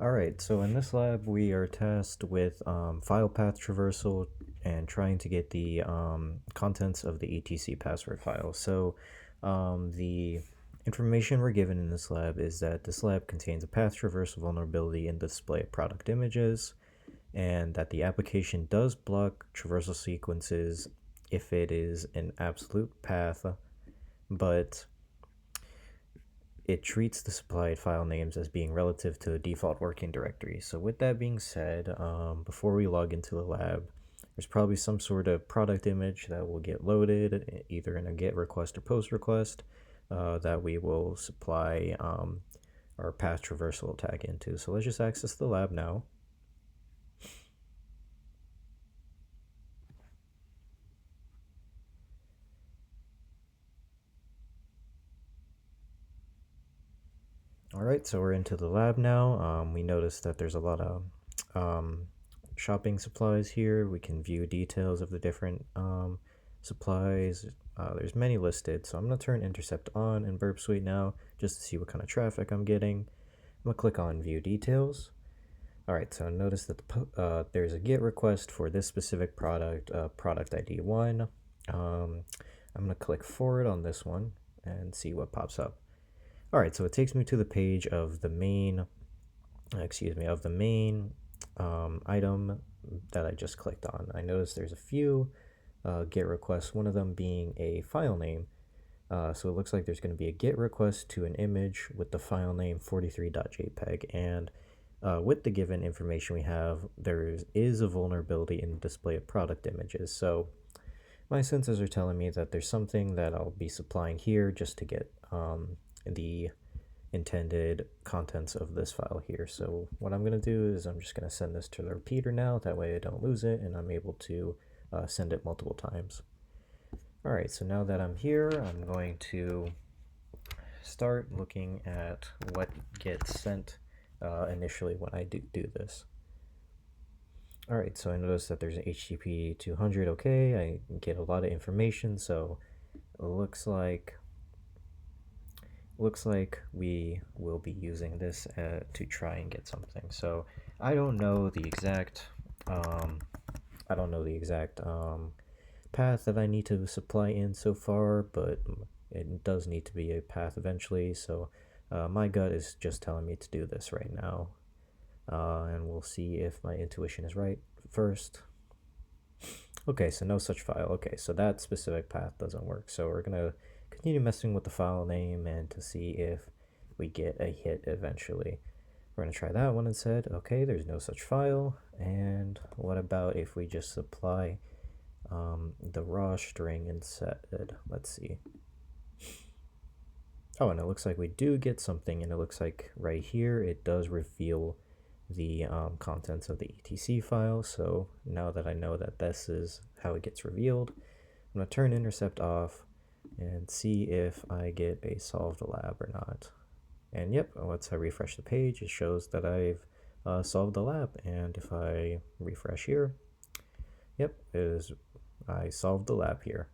Alright, so in this lab we are tasked with file path traversal and trying to get the contents of the etc password file. So the information we're given in this lab is that this lab contains a path traversal vulnerability in the display of product images, and that the application does block traversal sequences if it is an absolute path, but it treats the supplied file names as being relative to the default working directory. So with that being said, before we log into the lab, there's probably some sort of product image that will get loaded either in a GET request or POST request that we will supply our path traversal attack into. So let's just access the lab now. All right, so we're into the lab now. We notice that there's a lot of shopping supplies here. We can view details of the different supplies. There's many listed, so I'm going to turn intercept on in Burp Suite now just to see what kind of traffic I'm getting. I'm going to click on view details. All right, so notice that there's a GET request for this specific product, product ID 1. I'm going to click forward on this one and see what pops up. All right, so it takes me to the page of the main, item that I just clicked on. I noticed there's a few GET requests, one of them being a file name. So it looks like there's going to be a GET request to an image with the file name 43.jpg, and with the given information we have, there is a vulnerability in the display of product images. So my sensors are telling me that there's something that I'll be supplying here just to get the intended contents of this file here. So what I'm going to do is I'm just going to send this to the repeater now. That way I don't lose it and I'm able to send it multiple times. All right, so now that I'm here, I'm going to start looking at what gets sent initially when I do this. All right, so I notice that there's an HTTP 200. Okay, I get a lot of information, so it looks like we will be using this to try and get something. So I don't know the exact path that I need to supply in so far, but it does need to be a path eventually. So my gut is just telling me to do this right now, and we'll see if my intuition is right first. Okay, so no such file. Okay, so that specific path doesn't work. So we're gonna continue messing with the file name and to see if we get a hit eventually. We're gonna try that one instead. Okay, there's no such file. And what about if we just supply the raw string instead? Let's see. Oh, and it looks like we do get something, and it looks like right here it does reveal the contents of the etc file. So now that I know that this is how it gets revealed, I'm going to turn intercept off and see if I get a solved lab or not. And yep, once I refresh the page, it shows that I've solved the lab. And if I refresh here, yep, I solved the lab here.